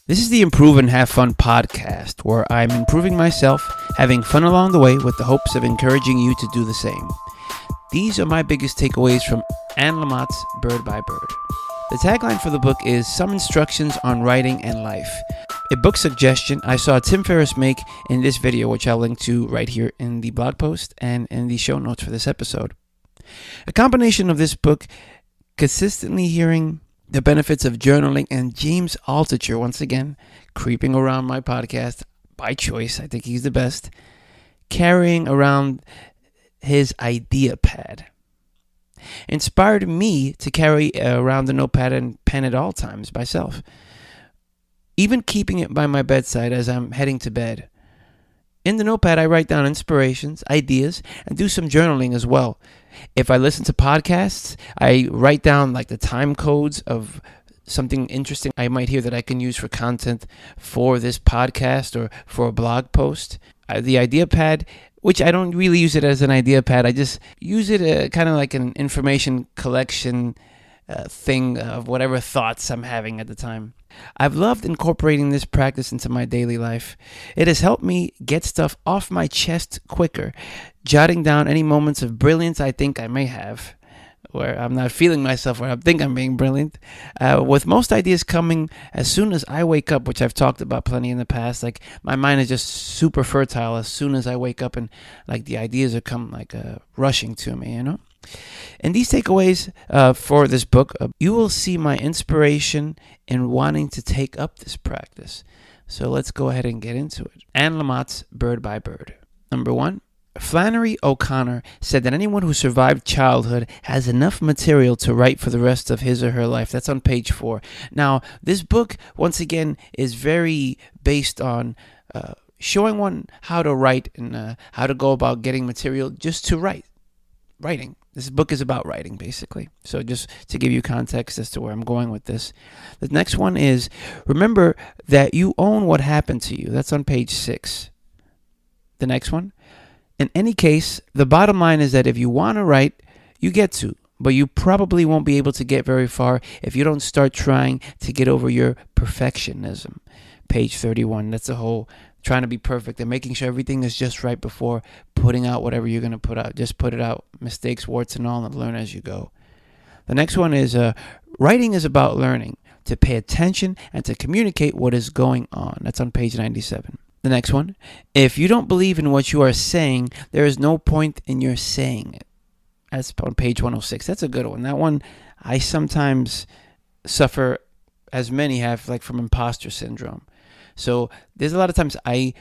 This is the Improve and Have Fun podcast, where I'm improving myself, having fun along the way with the hopes of encouraging you to do the same. These are my biggest takeaways from Anne Lamott's Bird by Bird. The tagline for the book is Some Instructions on Writing and Life, a book suggestion I saw Tim Ferriss make in this video, which I'll link to right here in the blog post and in the show notes for this episode. A combination of this book, consistently hearing the benefits of journaling, and James Altucher, once again, creeping around my podcast by choice. I think he's the best. Carrying around his idea pad inspired me to carry around the notepad and pen at all times myself, even keeping it by my bedside as I'm heading to bed. In the notepad, I write down inspirations, ideas, and do some journaling as well. If I listen to podcasts, I write down like the time codes of something interesting I might hear that I can use for content for this podcast or for a blog post. The idea pad, which I don't really use it as an idea pad, I just use it kind of like an information collection thing of whatever thoughts I'm having at the time. I've loved incorporating this practice into my daily life. It has helped me get stuff off my chest quicker, jotting down any moments of brilliance I think I may have, where I'm not feeling myself, where I think I'm being brilliant, with most ideas coming as soon as I wake up, which I've talked about plenty in the past. Like, my mind is just super fertile as soon as I wake up, and like the ideas are come like rushing to me, you know? In these takeaways for this book, you will see my inspiration in wanting to take up this practice. So let's go ahead and get into it. Anne Lamott's Bird by Bird. Number 1. Flannery O'Connor said that anyone who survived childhood has enough material to write for the rest of his or her life. That's on page 4. Now, this book, once again, is very based on showing one how to write and how to go about getting material just to write. Writing. This book is about writing, basically. So just to give you context as to where I'm going with this. The next one is, remember that you own what happened to you. That's on page 6. The next one. In any case, the bottom line is that if you want to write, you get to. But you probably won't be able to get very far if you don't start trying to get over your perfectionism. Page 31. That's the whole trying to be perfect and making sure everything is just right before putting out whatever you're going to put out. Just put it out, mistakes, warts and all, and learn as you go. The next one is writing is about learning to pay attention and to communicate what is going on. That's on page 97. The next one, if you don't believe in what you are saying, there is no point in your saying it. That's on page 106. That's a good one. That one, I sometimes suffer, as many have, like from imposter syndrome. So there's a lot of times I'm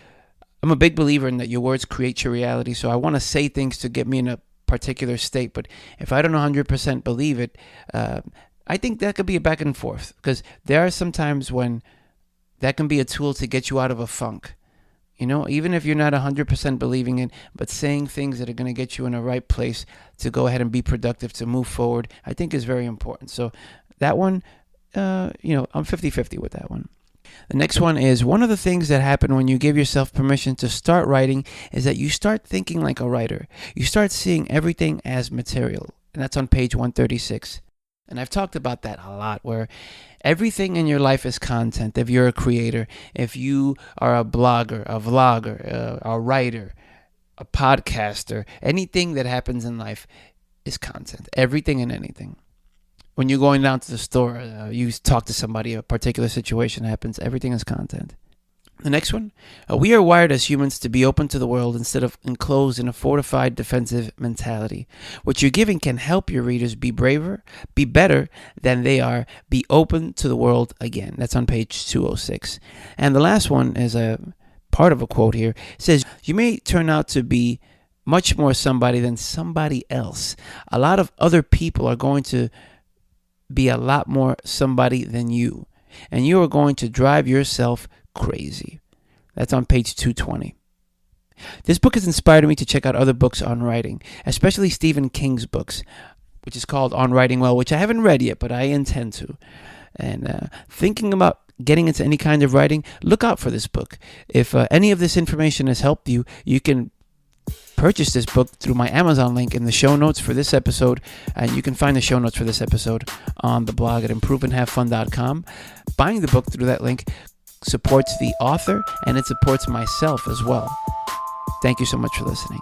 a big believer in that your words create your reality. So I want to say things to get me in a particular state. But if I don't 100% believe it, I think that could be a back and forth. Because there are some times when that can be a tool to get you out of a funk. You know, even if you're not 100% believing it, but saying things that are going to get you in the right place to go ahead and be productive, to move forward, I think is very important. So that one, I'm 50-50 with that one. The next one is, one of the things that happen when you give yourself permission to start writing is that you start thinking like a writer. You start seeing everything as material. And that's on page 136. And I've talked about that a lot, where everything in your life is content. If you're a creator, if you are a blogger, a vlogger, a writer, a podcaster, anything that happens in life is content. Everything and anything. When you're going down to the store, you talk to somebody, a particular situation happens, everything is content. The next one, we are wired as humans to be open to the world instead of enclosed in a fortified defensive mentality. What you're giving can help your readers be braver, be better than they are, be open to the world again. That's on page 206. And the last one is a part of a quote here. It says, you may turn out to be much more somebody than somebody else. A lot of other people are going to be a lot more somebody than you, and you are going to drive yourself crazy. That's on page 220. This book has inspired me to check out other books on writing, especially Stephen King's books, which is called On Writing Well, which I haven't read yet, but I intend to. And thinking about getting into any kind of writing, look out for this book. If any of this information has helped you, you can purchase this book through my Amazon link in the show notes for this episode, and you can find the show notes for this episode on the blog at improveandhavefun.com. Buying the book through that link supports the author and it supports myself as well. Thank you so much for listening.